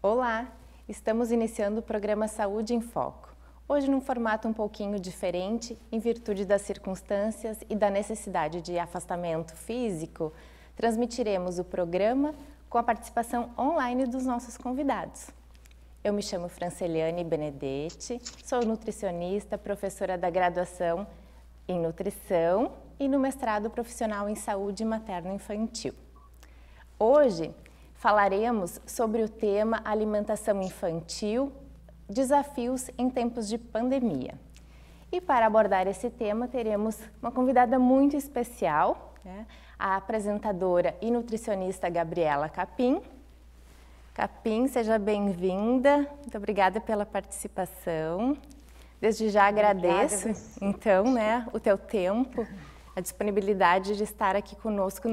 Olá, estamos iniciando o programa Saúde em Foco. Hoje num formato um pouquinho diferente, em virtude das circunstâncias e da necessidade de afastamento físico, transmitiremos o programa com a participação online dos nossos convidados. Eu me chamo Franceliane Benedetti, sou nutricionista, professora da graduação em nutrição e no mestrado profissional em saúde materno-infantil. Hoje falaremos sobre o tema alimentação infantil, desafios em tempos de pandemia. E para abordar esse tema teremos uma convidada muito especial, a apresentadora e nutricionista Gabriela Capim. Capim, seja bem-vinda, muito obrigada pela participação. Desde já agradeço, então, o teu tempo, a disponibilidade de estar aqui conosco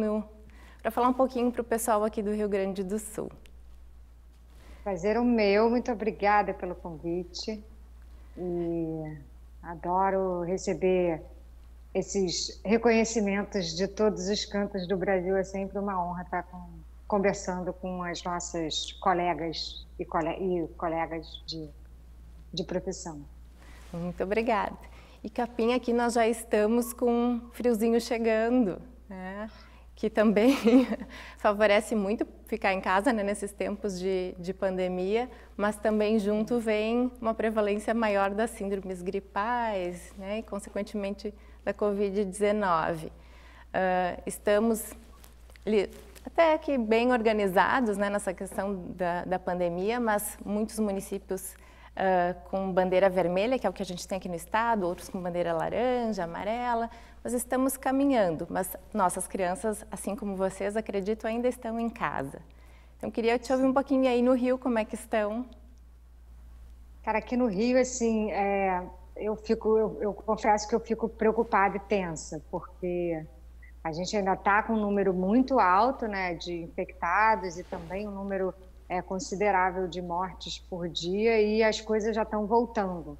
para falar um pouquinho para o pessoal aqui do Rio Grande do Sul. Prazer o meu, muito obrigada pelo convite e adoro receber esses reconhecimentos de todos os cantos do Brasil. É sempre uma honra estar conversando com as nossas colegas e colegas de profissão. Muito obrigada. E Capim, aqui nós já estamos com um friozinho chegando, que também favorece muito ficar em casa nesses tempos de pandemia, mas também junto vem uma prevalência maior das síndromes gripais, e consequentemente da Covid-19. Estamos até aqui bem organizados nessa questão da pandemia, mas muitos municípios com bandeira vermelha, que é o que a gente tem aqui no estado, outros com bandeira laranja, amarela, mas estamos caminhando, mas nossas crianças, assim como vocês, acredito, ainda estão em casa. Então, queria te ouvir um pouquinho aí no Rio, como é que estão? Cara, aqui no Rio, assim, eu confesso que eu fico preocupada e tensa, porque a gente ainda está com um número muito alto, de infectados e também um número considerável de mortes por dia, e as coisas já estão voltando.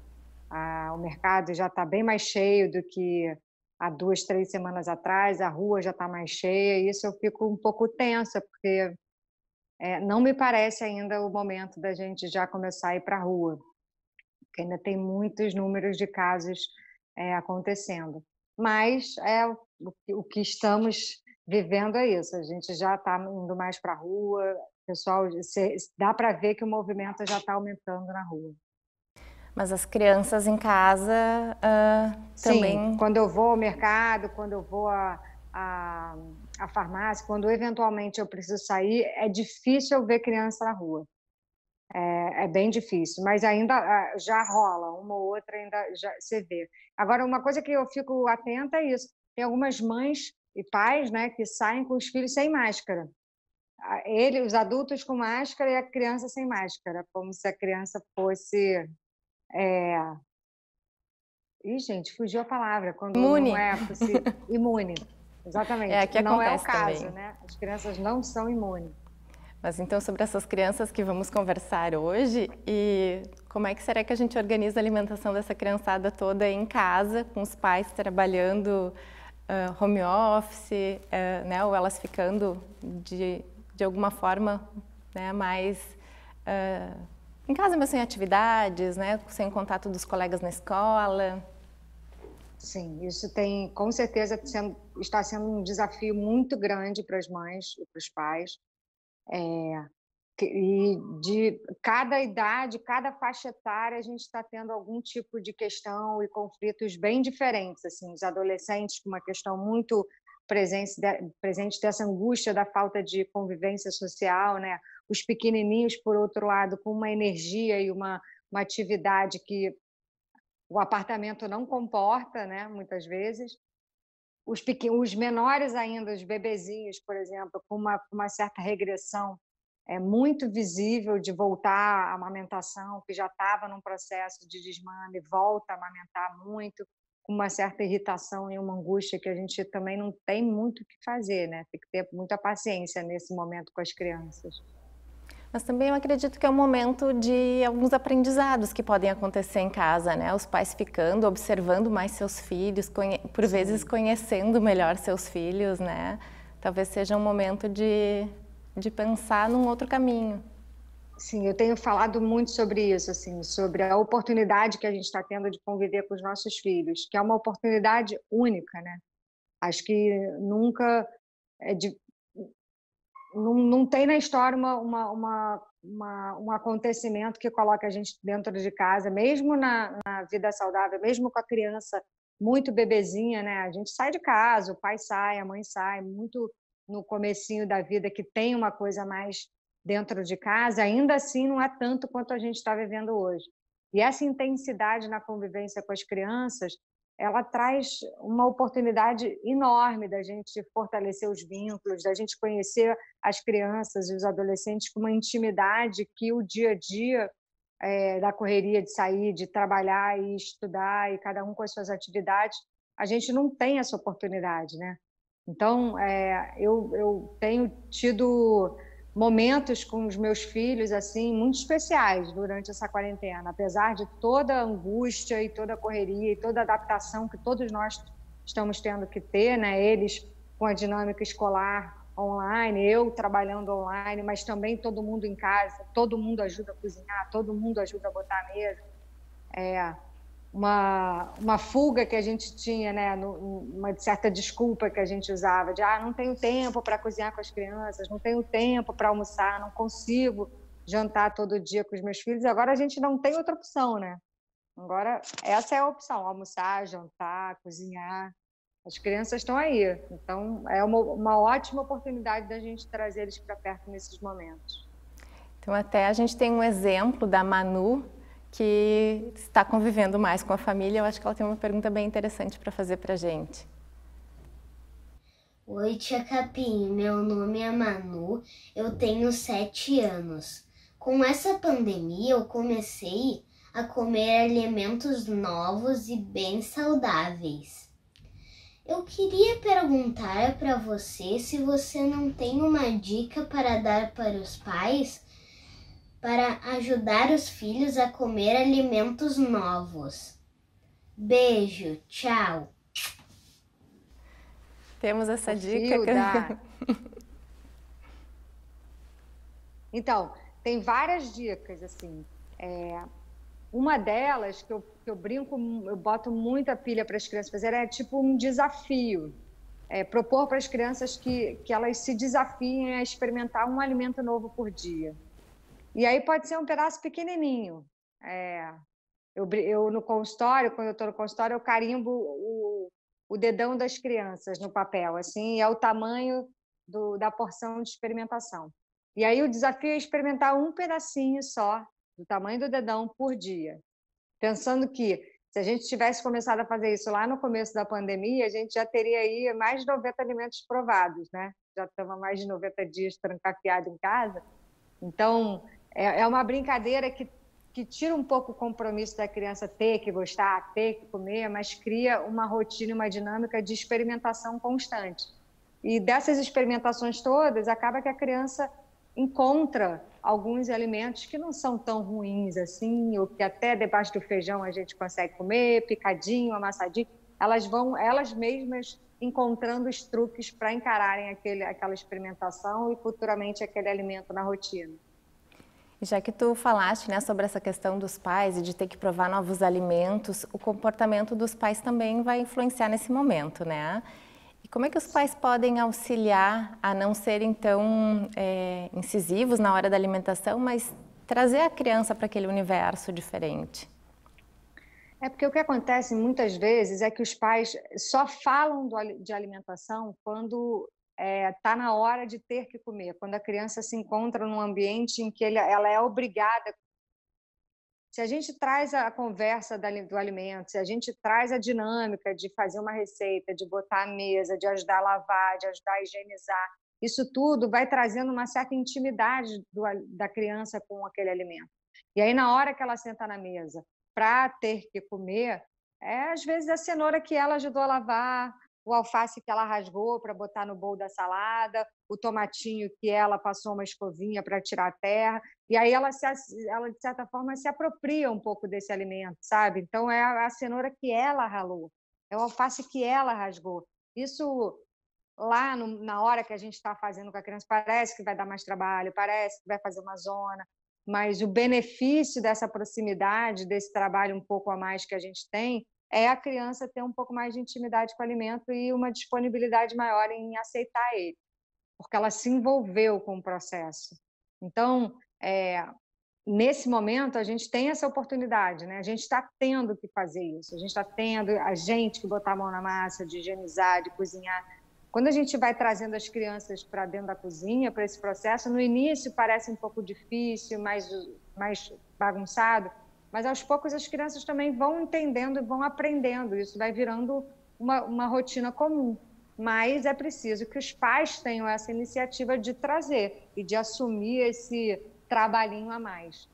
O mercado já está bem mais cheio do que há 2, 3 semanas atrás, a rua já está mais cheia, e isso eu fico um pouco tensa, porque não me parece ainda o momento da gente já começar a ir para a rua, porque ainda tem muitos números de casos acontecendo. Mas o que estamos vivendo é isso, a gente já está indo mais para a rua, pessoal, dá para ver que o movimento já está aumentando na rua. Mas as crianças em casa também... Sim, quando eu vou ao mercado, quando eu vou à farmácia, quando eventualmente eu preciso sair, é difícil eu ver criança na rua. É bem difícil, mas ainda já rola, uma ou outra ainda já se vê. Agora, uma coisa que eu fico atenta é isso, tem algumas mães e pais que saem com os filhos sem máscara. Os adultos com máscara e a criança sem máscara, como se a criança fosse... gente, fugiu a palavra. Quando imune. Não é possível. Imune, exatamente. Aqui não acontece é o caso, também. As crianças não são imunes. Mas então, sobre essas crianças que vamos conversar hoje, e como é que será que a gente organiza a alimentação dessa criançada toda em casa, com os pais trabalhando home office, ou elas ficando de alguma forma mais em casa, mas sem atividades, sem contato dos colegas na escola? Sim, isso com certeza está sendo um desafio muito grande para as mães e para os pais. E de cada idade, cada faixa etária, a gente está tendo algum tipo de questão e conflitos bem diferentes. Assim, os adolescentes com uma questão muito presente dessa angústia da falta de convivência social, Os pequenininhos, por outro lado, com uma energia e uma atividade que o apartamento não comporta, muitas vezes. Os menores ainda, os bebezinhos, por exemplo, com uma certa regressão muito visível de voltar à amamentação, que já estava num processo de desmame, volta a amamentar muito, com uma certa irritação e uma angústia que a gente também não tem muito o que fazer, Tem que ter muita paciência nesse momento com as crianças. Mas também eu acredito que é um momento de alguns aprendizados que podem acontecer em casa, Os pais ficando, observando mais seus filhos, por vezes conhecendo melhor seus filhos, Talvez seja um momento de pensar num outro caminho. Sim, eu tenho falado muito sobre isso, assim, sobre a oportunidade que a gente está tendo de conviver com os nossos filhos, que é uma oportunidade única, né? Acho que nunca é de, não tem na história um acontecimento que coloque a gente dentro de casa, mesmo na vida saudável, mesmo com a criança muito bebezinha, né? A gente sai de casa, o pai sai, a mãe sai, muito no comecinho da vida que tem uma coisa mais dentro de casa, ainda assim não é tanto quanto a gente está vivendo hoje. E essa intensidade na convivência com as crianças, ela traz uma oportunidade enorme da gente fortalecer os vínculos, da gente conhecer as crianças e os adolescentes com uma intimidade que o dia a dia da correria de sair, de trabalhar e estudar, e cada um com as suas atividades, a gente não tem essa oportunidade, né? Então, eu tenho tido momentos com os meus filhos assim muito especiais durante essa quarentena, apesar de toda a angústia e toda a correria e toda a adaptação que todos nós estamos tendo que ter, né? Eles com a dinâmica escolar online, eu trabalhando online, mas também todo mundo em casa, todo mundo ajuda a cozinhar, todo mundo ajuda a botar a mesa. Uma fuga que a gente tinha, né, uma certa desculpa que a gente usava de não tenho tempo para cozinhar com as crianças, não tenho tempo para almoçar, não consigo jantar todo dia com os meus filhos. Agora a gente não tem outra opção, né? Agora essa é a opção: almoçar, jantar, cozinhar. As crianças estão aí, então é uma ótima oportunidade da gente trazer eles para perto nesses momentos. Então até a gente tem um exemplo da Manu, que está convivendo mais com a família. Eu acho que ela tem uma pergunta bem interessante para fazer para a gente. Oi, tia Capim, meu nome é Manu, eu tenho 7 anos. Com essa pandemia, eu comecei a comer alimentos novos e bem saudáveis. Eu queria perguntar para você se você não tem uma dica para dar para os pais para ajudar os filhos a comer alimentos novos. Beijo, tchau. Temos essa dica. Então, tem várias dicas, assim. Uma delas, que eu brinco, eu boto muita pilha para as crianças fazerem, é tipo um desafio. Propor para as crianças que elas se desafiem a experimentar um alimento novo por dia. E aí pode ser um pedaço pequenininho. Eu no consultório, quando eu estou no consultório, eu carimbo o dedão das crianças no papel, assim, é o tamanho da porção de experimentação. E aí o desafio é experimentar um pedacinho só, do tamanho do dedão, por dia. Pensando que, se a gente tivesse começado a fazer isso lá no começo da pandemia, a gente já teria aí mais de 90 alimentos provados, né? Já estamos há mais de 90 dias trancafiados em casa. Então, é uma brincadeira que tira um pouco o compromisso da criança ter que gostar, ter que comer, mas cria uma rotina, uma dinâmica de experimentação constante. E dessas experimentações todas, acaba que a criança encontra alguns alimentos que não são tão ruins assim, ou que até debaixo do feijão a gente consegue comer, picadinho, amassadinho. Elas vão, elas mesmas, encontrando os truques para encararem aquela experimentação e futuramente aquele alimento na rotina. Já que tu falaste, né, sobre essa questão dos pais e de ter que provar novos alimentos, o comportamento dos pais também vai influenciar nesse momento, né? E como é que os pais podem auxiliar a não serem tão incisivos na hora da alimentação, mas trazer a criança para aquele universo diferente? Porque o que acontece muitas vezes é que os pais só falam de alimentação quando está na hora de ter que comer, quando a criança se encontra num ambiente em que ela é obrigada. Se a gente traz a conversa do alimento, se a gente traz a dinâmica de fazer uma receita, de botar a mesa, de ajudar a lavar, de ajudar a higienizar, isso tudo vai trazendo uma certa intimidade da criança com aquele alimento. E aí, na hora que ela senta na mesa para ter que comer, às vezes a cenoura que ela ajudou a lavar, o alface que ela rasgou para botar no bowl da salada, o tomatinho que ela passou uma escovinha para tirar a terra, e aí ela, de certa forma, se apropria um pouco desse alimento, sabe? Então, é a cenoura que ela ralou, é o alface que ela rasgou. Isso, lá na hora que a gente está fazendo com a criança, parece que vai dar mais trabalho, parece que vai fazer uma zona, mas o benefício dessa proximidade, desse trabalho um pouco a mais que a gente tem, é a criança ter um pouco mais de intimidade com o alimento e uma disponibilidade maior em aceitar ele, porque ela se envolveu com o processo. Então, nesse momento, a gente tem essa oportunidade, né? A gente está tendo que fazer isso, a gente está tendo a gente que botar a mão na massa, de higienizar, de cozinhar. Quando a gente vai trazendo as crianças para dentro da cozinha, para esse processo, no início parece um pouco difícil, mais bagunçado, mas aos poucos as crianças também vão entendendo e vão aprendendo, isso vai virando uma rotina comum. Mas é preciso que os pais tenham essa iniciativa de trazer e de assumir esse trabalhinho a mais.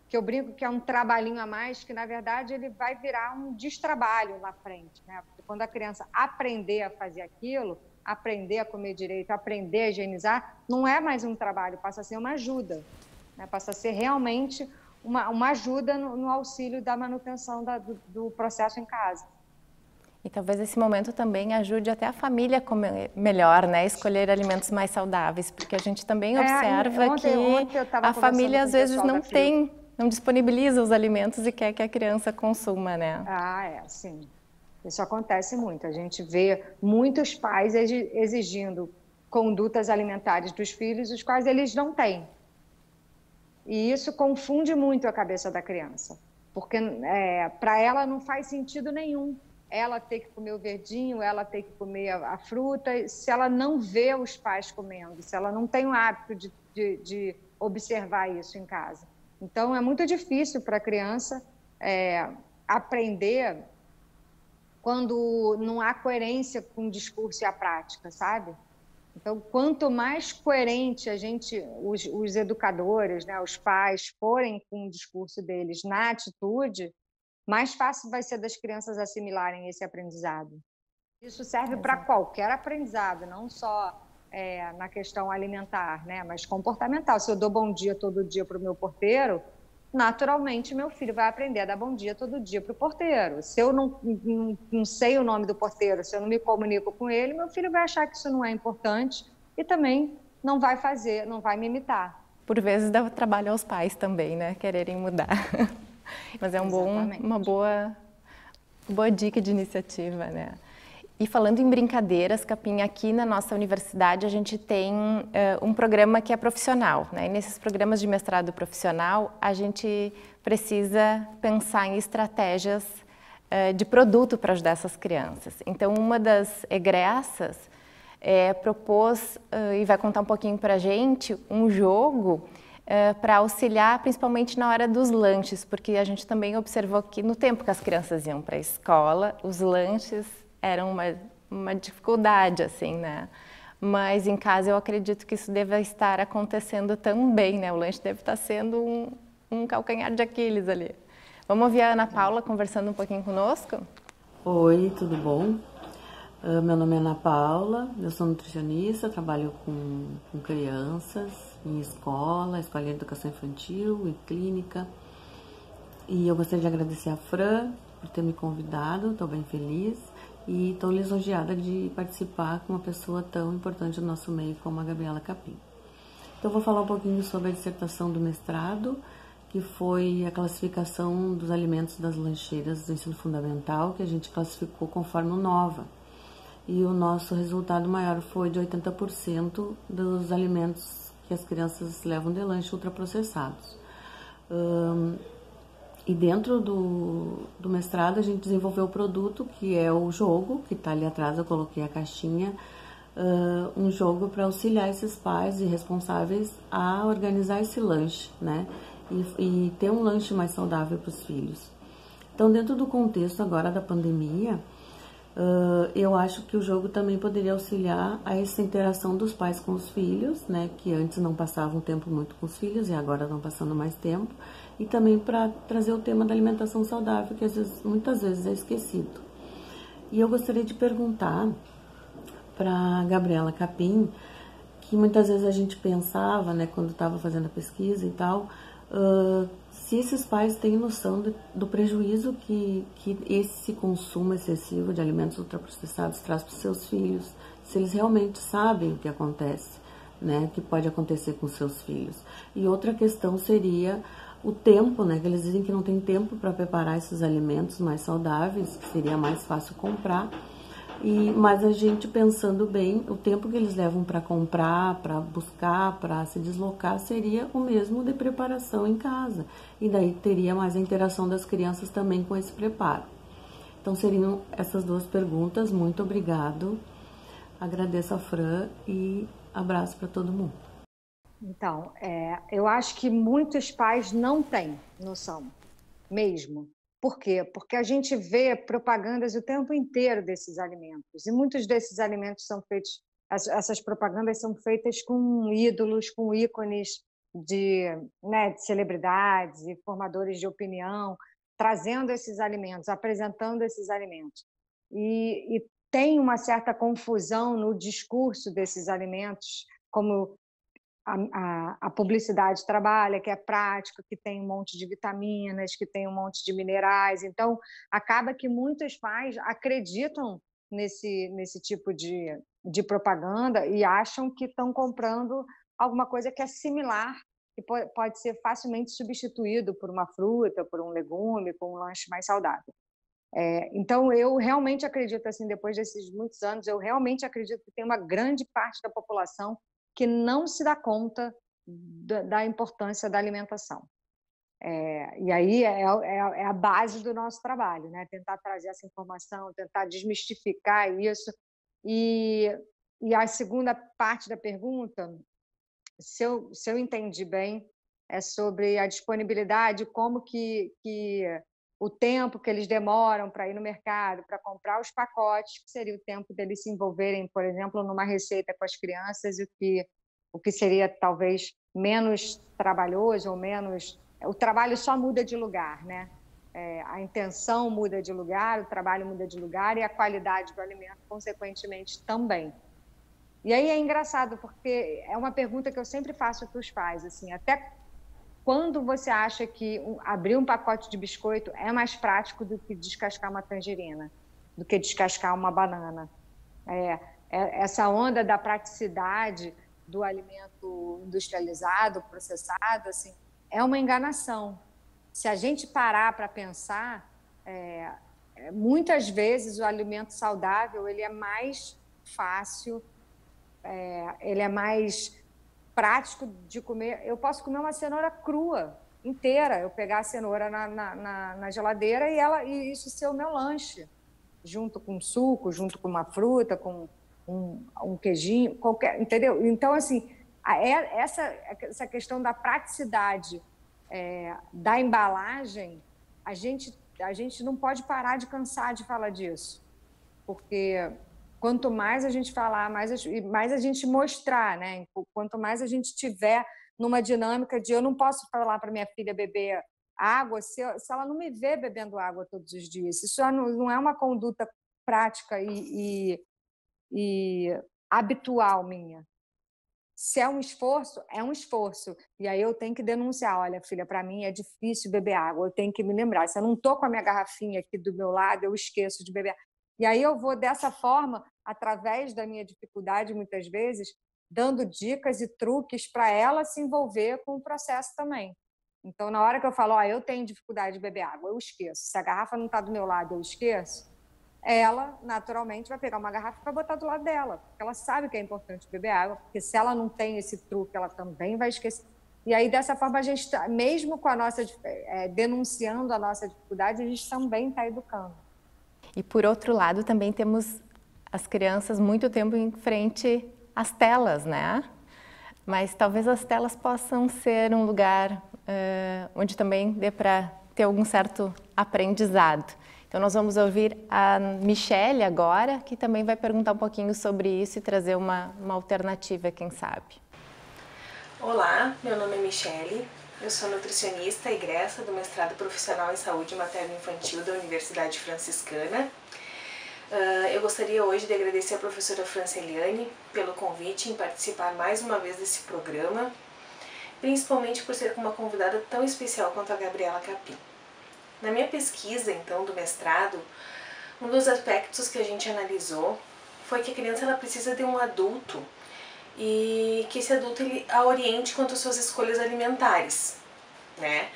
Que eu brinco que é um trabalhinho a mais, que na verdade ele vai virar um destrabalho lá frente, né? Porque quando a criança aprender a fazer aquilo, aprender a comer direito, aprender a higienizar, não é mais um trabalho, passa a ser uma ajuda, né? Passa a ser realmente uma ajuda no auxílio da manutenção do processo em casa. E talvez esse momento também ajude até a família a comer melhor, né? Escolher alimentos mais saudáveis, porque a gente também observa que a família às vezes não disponibiliza os alimentos e quer que a criança consuma, né? Sim. Isso acontece muito. A gente vê muitos pais exigindo condutas alimentares dos filhos, os quais eles não têm. E isso confunde muito a cabeça da criança, porque para ela não faz sentido nenhum ela ter que comer o verdinho, ela ter que comer a fruta, se ela não vê os pais comendo, se ela não tem o hábito de observar isso em casa. Então, é muito difícil para a criança aprender quando não há coerência com o discurso e a prática, sabe? Então, quanto mais coerente os educadores, né, os pais, forem com o discurso deles na atitude, mais fácil vai ser das crianças assimilarem esse aprendizado. Isso serve para qualquer aprendizado, não só na questão alimentar, né, mas comportamental. Se eu dou bom dia todo dia para o meu porteiro, naturalmente meu filho vai aprender a dar bom dia todo dia para o porteiro. Se eu não sei o nome do porteiro, se eu não me comunico com ele, meu filho vai achar que isso não é importante e também não vai fazer, não vai me imitar. Por vezes dá trabalho aos pais também, né, quererem mudar. Mas é uma boa dica de iniciativa, né? E falando em brincadeiras, Capim, aqui na nossa universidade a gente tem um programa que é profissional, né? E nesses programas de mestrado profissional a gente precisa pensar em estratégias de produto para ajudar essas crianças. Então, uma das egressas propôs e vai contar um pouquinho para a gente um jogo para auxiliar principalmente na hora dos lanches, porque a gente também observou que no tempo que as crianças iam para a escola, os lanches eram uma dificuldade, assim, né? Mas em casa eu acredito que isso deva estar acontecendo também, né? O lanche deve estar sendo um calcanhar de Aquiles ali. Vamos ouvir a Ana Paula conversando um pouquinho conosco? Oi, tudo bom? Meu nome é Ana Paula, eu sou nutricionista, trabalho com crianças em escola de educação infantil e clínica. E eu gostaria de agradecer a Fran por ter me convidado, estou bem feliz e estou lisonjeada de participar com uma pessoa tão importante no nosso meio como a Gabriela Capim. Então, vou falar um pouquinho sobre a dissertação do mestrado, que foi a classificação dos alimentos das lancheiras do ensino fundamental, que a gente classificou conforme o NOVA. E o nosso resultado maior foi de 80% dos alimentos que as crianças levam de lanche ultraprocessados. E dentro do mestrado a gente desenvolveu o produto, que é o jogo, que está ali atrás, eu coloquei a caixinha, um jogo para auxiliar esses pais e responsáveis a organizar esse lanche, né? E ter um lanche mais saudável para os filhos. Então, dentro do contexto agora da pandemia, eu acho que o jogo também poderia auxiliar a essa interação dos pais com os filhos, né, que antes não passavam tempo muito com os filhos e agora estão passando mais tempo, e também para trazer o tema da alimentação saudável, que muitas vezes é esquecido. E eu gostaria de perguntar para Gabriela Capim, que muitas vezes a gente pensava, né, quando estava fazendo a pesquisa e tal, se esses pais têm noção do prejuízo que esse consumo excessivo de alimentos ultraprocessados traz para os seus filhos, se eles realmente sabem o que acontece, né, que pode acontecer com seus filhos. E outra questão seria o tempo, né, que eles dizem que não tem tempo para preparar esses alimentos mais saudáveis, que seria mais fácil comprar. Mas a gente pensando bem, o tempo que eles levam para comprar, para buscar, para se deslocar, seria o mesmo de preparação em casa. E daí teria mais a interação das crianças também com esse preparo. Então seriam essas duas perguntas. Muito obrigado. Agradeço a Fran e abraço para todo mundo. Então, eu acho que muitos pais não têm noção mesmo. Por quê? Porque a gente vê propagandas o tempo inteiro desses alimentos. E muitos desses alimentos são feitos, essas propagandas são feitas com ídolos, com ícones de celebridades e formadores de opinião, trazendo esses alimentos, apresentando esses alimentos. E tem uma certa confusão no discurso desses alimentos, como a publicidade trabalha, que é prático, que tem um monte de vitaminas, que tem um monte de minerais. Então, acaba que muitos pais acreditam nesse tipo de propaganda e acham que estão comprando alguma coisa que é similar, que pode ser facilmente substituído por uma fruta, por um legume, por um lanche mais saudável. Então, eu realmente acredito, assim, depois desses muitos anos, eu realmente acredito que tem uma grande parte da população que não se dá conta da importância da alimentação. E aí é a base do nosso trabalho, né? Tentar trazer essa informação, tentar desmistificar isso. E a segunda parte da pergunta, se eu entendi bem, é sobre a disponibilidade, como que o tempo que eles demoram para ir no mercado, para comprar os pacotes, que seria o tempo deles se envolverem, por exemplo, numa receita com as crianças, o que seria talvez menos trabalhoso ou menos... O trabalho só muda de lugar, né? A intenção muda de lugar, o trabalho muda de lugar e a qualidade do alimento, consequentemente, também. E aí é engraçado, porque é uma pergunta que eu sempre faço para os pais, assim, até quando você acha que abrir um pacote de biscoito é mais prático do que descascar uma tangerina, do que descascar uma banana? Essa onda da praticidade do alimento industrializado, processado, assim, é uma enganação. Se a gente parar para pensar, muitas vezes o alimento saudável ele é mais fácil, ele é mais prático de comer. Eu posso comer uma cenoura crua, inteira, eu pegar a cenoura na geladeira e isso ser o meu lanche, junto com suco, junto com uma fruta, com um queijinho, qualquer, entendeu? Então, assim, essa questão da praticidade da embalagem, a gente não pode parar de cansar de falar disso, porque quanto mais a gente falar, mais a gente mostrar, né? Quanto mais a gente tiver numa dinâmica de eu não posso falar para minha filha beber água se ela não me vê bebendo água todos os dias. Isso não é uma conduta prática e habitual minha. Se é um esforço, é um esforço. E aí eu tenho que denunciar, olha, filha, para mim é difícil beber água, eu tenho que me lembrar. Se eu não estou com a minha garrafinha aqui do meu lado, eu esqueço de beber. E aí eu vou, dessa forma, através da minha dificuldade, muitas vezes, dando dicas e truques para ela se envolver com o processo também. Então, na hora que eu falo, eu tenho dificuldade de beber água, eu esqueço. Se a garrafa não está do meu lado, eu esqueço. Ela, naturalmente, vai pegar uma garrafa e vai botar do lado dela, porque ela sabe que é importante beber água, porque se ela não tem esse truque, ela também vai esquecer. E aí, dessa forma, a gente, mesmo com a nossa, denunciando a nossa dificuldade, a gente também está educando. E, por outro lado, também temos as crianças muito tempo em frente às telas, né? Mas talvez as telas possam ser um lugar onde também dê para ter algum certo aprendizado. Então, nós vamos ouvir a Michele agora, que também vai perguntar um pouquinho sobre isso e trazer uma alternativa, quem sabe. Olá, meu nome é Michele, eu sou nutricionista egressa do mestrado profissional em saúde materno-infantil da Universidade Franciscana. Eu gostaria hoje de agradecer a professora Franceliane pelo convite em participar mais uma vez desse programa, principalmente por ser uma convidada tão especial quanto a Gabriela Capim. Na minha pesquisa, então, do mestrado, um dos aspectos que a gente analisou foi que a criança ela precisa de um adulto e que esse adulto ele a oriente quanto às suas escolhas alimentares, né?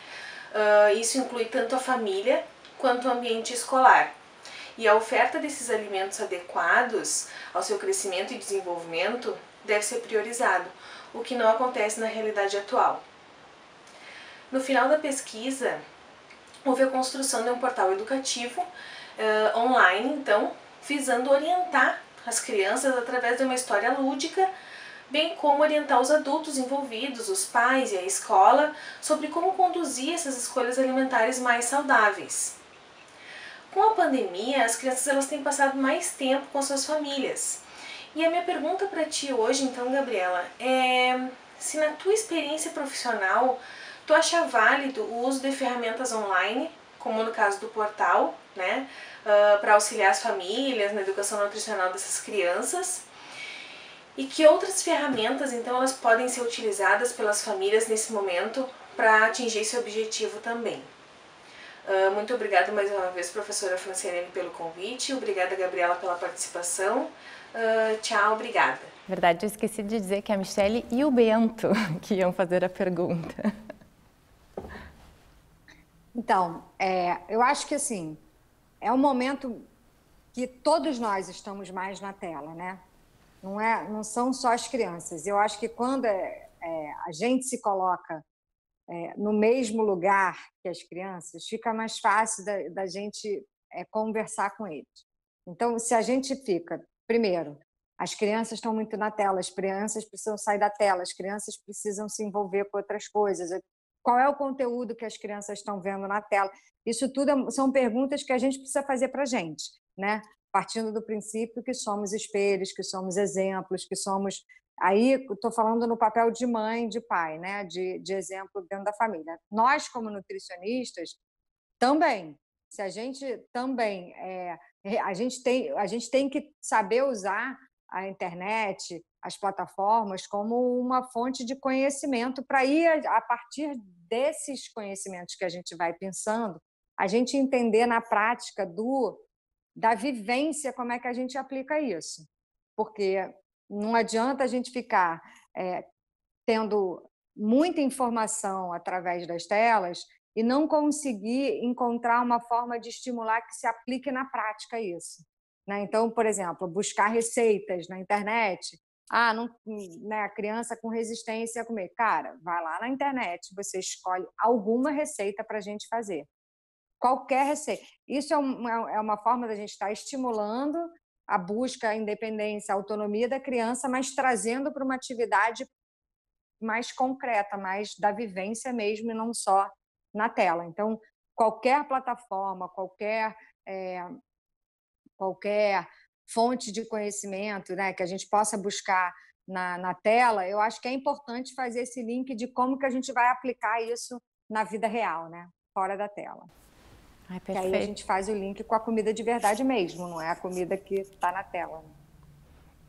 Isso inclui tanto a família quanto o ambiente escolar. E a oferta desses alimentos adequados ao seu crescimento e desenvolvimento deve ser priorizado, o que não acontece na realidade atual. No final da pesquisa, houve a construção de um portal educativo online, então, visando orientar as crianças através de uma história lúdica, bem como orientar os adultos envolvidos, os pais e a escola, sobre como conduzir essas escolhas alimentares mais saudáveis. Com a pandemia, as crianças elas têm passado mais tempo com suas famílias. E a minha pergunta para ti hoje, então, Gabriela, é se na tua experiência profissional tu acha válido o uso de ferramentas online, como no caso do portal, né, para auxiliar as famílias na educação nutricional dessas crianças, e que outras ferramentas, então, elas podem ser utilizadas pelas famílias nesse momento para atingir esse objetivo também. Muito obrigada mais uma vez, professora Franciane, pelo convite. Obrigada, Gabriela, pela participação. Tchau, obrigada. Na verdade, eu esqueci de dizer que a Michele e o Bento que iam fazer a pergunta. Então, eu acho que assim, é um momento que todos nós estamos mais na tela, né? Não são só as crianças. Eu acho que quando a gente se coloca no mesmo lugar que as crianças, fica mais fácil da gente conversar com eles. Então, se a gente fica, primeiro, as crianças estão muito na tela, as crianças precisam sair da tela, as crianças precisam se envolver com outras coisas. Qual é o conteúdo que as crianças estão vendo na tela? Isso tudo são perguntas que a gente precisa fazer para a gente, né? Partindo do princípio que somos espelhos, que somos exemplos, que somos... Aí estou falando no papel de mãe, de pai, né? De exemplo dentro da família. Nós, como nutricionistas, também. Se a gente também... a gente tem que saber usar a internet, as plataformas, como uma fonte de conhecimento para ir, a partir desses conhecimentos que a gente vai pensando, a gente entender na prática da vivência como é que a gente aplica isso. Porque não adianta a gente ficar tendo muita informação através das telas e não conseguir encontrar uma forma de estimular que se aplique na prática isso. Né? Então, por exemplo, buscar receitas na internet. Não, né, a criança com resistência a comer. Cara, vai lá na internet, você escolhe alguma receita para a gente fazer. Qualquer receita. Isso é uma forma da gente estar estimulando a busca, a independência, a autonomia da criança, mas trazendo para uma atividade mais concreta, mais da vivência mesmo, e não só na tela. Então, qualquer plataforma, qualquer fonte de conhecimento, né, que a gente possa buscar na tela, eu acho que é importante fazer esse link de como que a gente vai aplicar isso na vida real, né, fora da tela. Ai, que aí a gente faz o link com a comida de verdade mesmo, não é a comida que está na tela.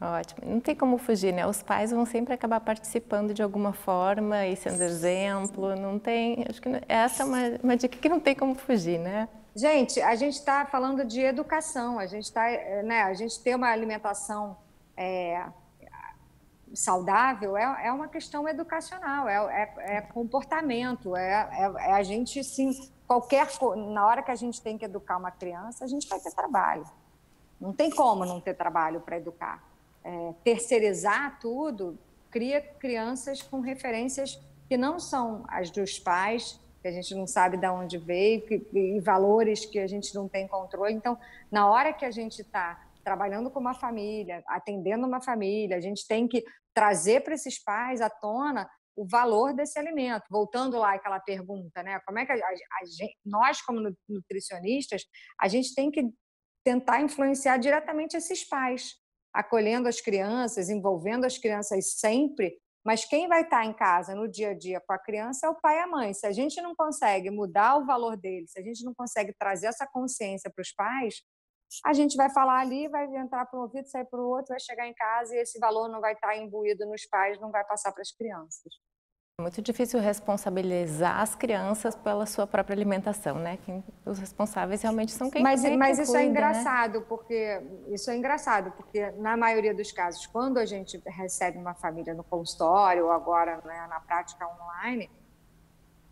Ótimo. Não tem como fugir, né? Os pais vão sempre acabar participando de alguma forma e sendo exemplo. Não tem... Acho que essa é uma dica que não tem como fugir, né? Gente, a gente está falando de educação. A gente a gente ter uma alimentação saudável é uma questão educacional, é comportamento, a gente sim, na hora que a gente tem que educar uma criança, a gente vai ter trabalho. Não tem como não ter trabalho para educar. Terceirizar tudo cria crianças com referências que não são as dos pais, que a gente não sabe de onde veio, e valores que a gente não tem controle. Então, na hora que a gente está trabalhando com uma família, atendendo uma família, a gente tem que trazer para esses pais à tona o valor desse alimento. Voltando lá àquela pergunta, né? Como é que nós, como nutricionistas, a gente tem que tentar influenciar diretamente esses pais, acolhendo as crianças, envolvendo as crianças sempre, mas quem vai estar em casa no dia a dia com a criança é o pai e a mãe. Se a gente não consegue mudar o valor deles, se a gente não consegue trazer essa consciência para os pais, a gente vai falar ali, vai entrar para um ouvido, sair para o outro, vai chegar em casa e esse valor não vai estar imbuído nos pais, não vai passar para as crianças. É muito difícil responsabilizar as crianças pela sua própria alimentação, né? Os responsáveis realmente são quem Mas isso cuida, é né? engraçado, porque na maioria dos casos, quando a gente recebe uma família no consultório ou agora, né, na prática online,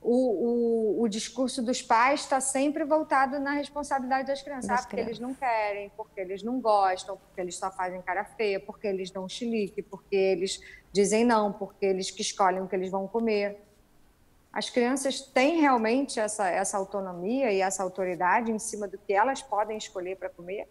o discurso dos pais está sempre voltado na responsabilidade das crianças. Porque eles não querem, porque eles não gostam, porque eles só fazem cara feia, porque eles dão chilique, porque eles dizem não, porque eles que escolhem o que eles vão comer. As crianças têm realmente essa autonomia e essa autoridade em cima do que elas podem escolher para comer?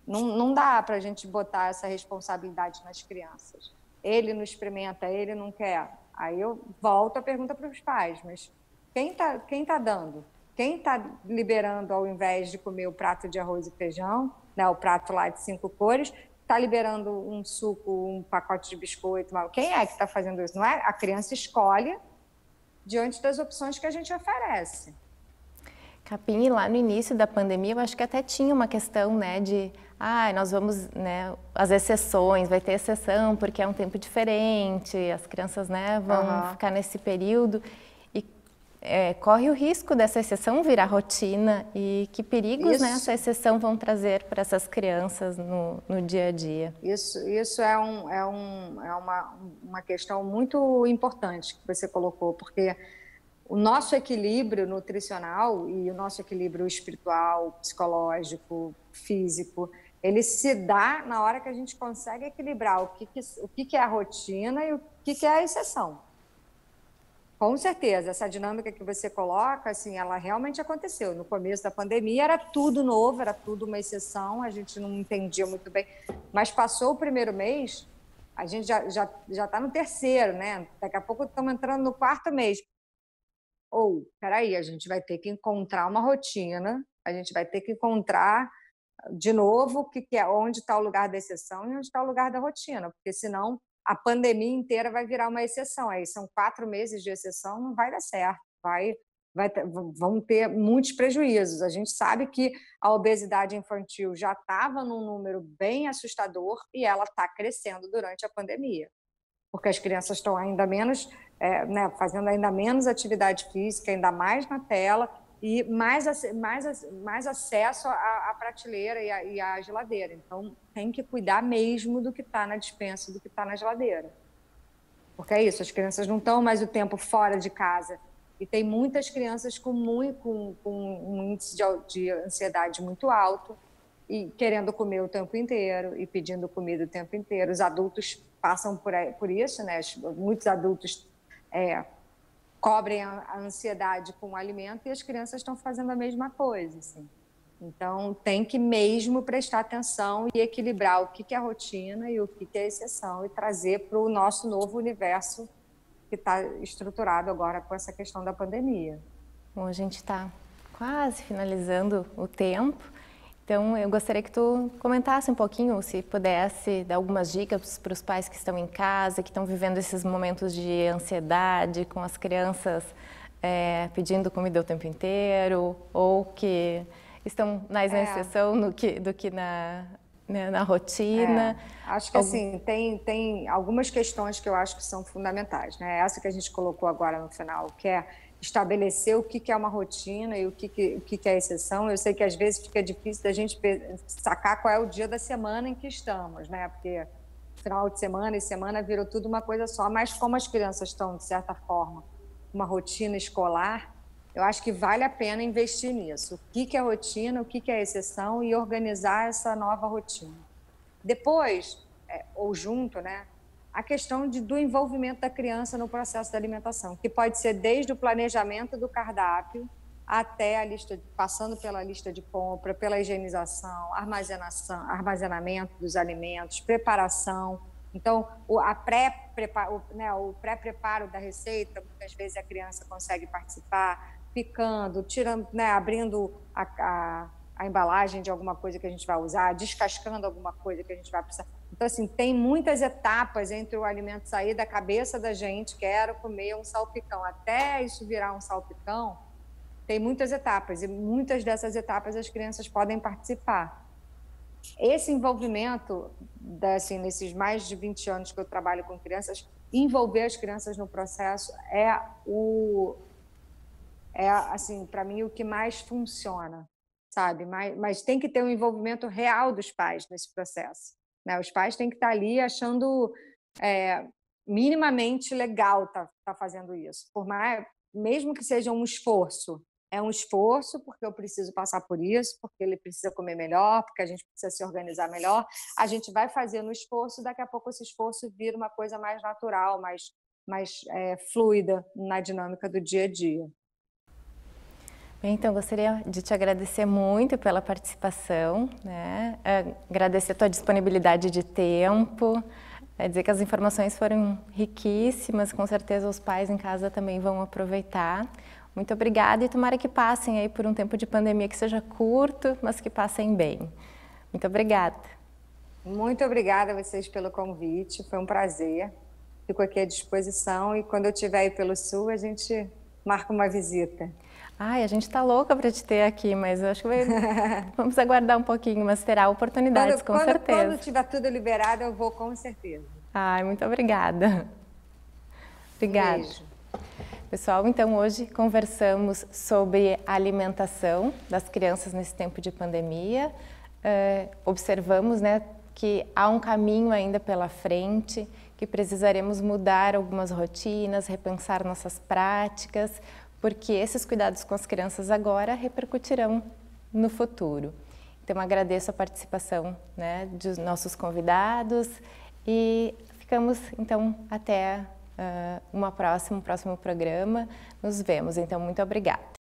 Não dá para a gente botar essa responsabilidade nas crianças. Ele não experimenta, ele não quer. Aí eu volto a pergunta para os pais, mas quem tá dando? Quem está liberando, ao invés de comer o prato de arroz e feijão, né, o prato lá de 5 cores, está liberando um suco, um pacote de biscoito? Quem é que está fazendo isso? Não é? A criança escolhe diante das opções que a gente oferece. Capim, lá no início da pandemia, eu acho que até tinha uma questão, né, de nós vamos, né, as exceções, vai ter exceção porque é um tempo diferente, as crianças, né, vão ficar nesse período e corre o risco dessa exceção virar rotina e que perigos, né, essa exceção vão trazer para essas crianças no dia a dia. Isso é uma questão muito importante que você colocou, porque o nosso equilíbrio nutricional e o nosso equilíbrio espiritual, psicológico, físico, ele se dá na hora que a gente consegue equilibrar o que é a rotina e o que é a exceção. Com certeza, essa dinâmica que você coloca, assim, ela realmente aconteceu. No começo da pandemia era tudo novo, era tudo uma exceção, a gente não entendia muito bem. Mas passou o primeiro mês, a gente já está no terceiro, né? Daqui a pouco estamos entrando no quarto mês. Peraí, a gente vai ter que encontrar uma rotina, a gente vai ter que encontrar de novo onde está o lugar da exceção e onde está o lugar da rotina, porque senão a pandemia inteira vai virar uma exceção. Aí são 4 meses de exceção, não vai dar certo, vão ter muitos prejuízos. A gente sabe que a obesidade infantil já estava num número bem assustador e ela está crescendo durante a pandemia, porque as crianças estão ainda menos, né, fazendo ainda menos atividade física, ainda mais na tela, e mais acesso à prateleira e à geladeira. Então, tem que cuidar mesmo do que está na despensa, do que está na geladeira. Porque é isso, as crianças não estão mais o tempo fora de casa. E tem muitas crianças com um índice de ansiedade muito alto e querendo comer o tempo inteiro e pedindo comida o tempo inteiro. Os adultos passam por isso, né? Muitos adultos cobrem a ansiedade com o alimento e as crianças estão fazendo a mesma coisa, assim. Então, tem que mesmo prestar atenção e equilibrar o que é rotina e o que é exceção e trazer para o nosso novo universo que está estruturado agora com essa questão da pandemia. Bom, a gente está quase finalizando o tempo, então eu gostaria que tu comentasse um pouquinho, se pudesse dar algumas dicas para os pais que estão em casa, que estão vivendo esses momentos de ansiedade, com as crianças pedindo comida o tempo inteiro, ou que estão mais na exceção do que na rotina. Acho que assim, tem algumas questões que eu acho que são fundamentais, né? Essa que a gente colocou agora no final, que é estabelecer o que é uma rotina e o que é exceção. Eu sei que às vezes fica difícil da gente sacar qual é o dia da semana em que estamos, né? Porque final de semana e semana virou tudo uma coisa só, mas como as crianças estão, de certa forma, uma rotina escolar, eu acho que vale a pena investir nisso. O que é rotina, o que é exceção e organizar essa nova rotina. Depois, ou junto, né? A questão do envolvimento da criança no processo da alimentação, que pode ser desde o planejamento do cardápio até passando pela lista de compra, pela higienização, armazenamento dos alimentos, preparação. Então, o pré-preparo da receita, muitas vezes a criança consegue participar, picando, tirando, né, abrindo a embalagem de alguma coisa que a gente vai usar, descascando alguma coisa que a gente vai precisar. Então, assim, tem muitas etapas entre o alimento sair da cabeça da gente, quero comer um salpicão, até isso virar um salpicão, tem muitas etapas, e muitas dessas etapas as crianças podem participar. esse envolvimento, assim, nesses mais de 20 anos que eu trabalho com crianças, envolver as crianças no processo assim, para mim, o que mais funciona, sabe? Mas tem que ter um envolvimento real dos pais nesse processo, né? Os pais têm que estar ali achando minimamente legal tá fazendo isso, mesmo que seja um esforço. É um esforço porque eu preciso passar por isso, porque ele precisa comer melhor, porque a gente precisa se organizar melhor. A gente vai fazendo o esforço, daqui a pouco esse esforço vira uma coisa mais natural, mais fluida na dinâmica do dia a dia. Bem, então, gostaria de te agradecer muito pela participação, né? Agradecer a tua disponibilidade de tempo, dizer que as informações foram riquíssimas, com certeza os pais em casa também vão aproveitar. Muito obrigada e tomara que passem aí por um tempo de pandemia que seja curto, mas que passem bem. Muito obrigada. Muito obrigada a vocês pelo convite, foi um prazer. Fico aqui à disposição e quando eu estiver aí pelo Sul, a gente marca uma visita. Ai, a gente está louca para te ter aqui, mas eu acho que vamos aguardar um pouquinho, mas terá oportunidades, com certeza. Quando tiver tudo liberado, eu vou com certeza. Ai, muito obrigada. Obrigada. Beijo. Pessoal, então hoje conversamos sobre a alimentação das crianças nesse tempo de pandemia. Observamos, né, que há um caminho ainda pela frente, que precisaremos mudar algumas rotinas, repensar nossas práticas, porque esses cuidados com as crianças agora repercutirão no futuro. Então, agradeço a participação, né, dos nossos convidados e ficamos, então, até um próximo programa. Nos vemos. Então, muito obrigada.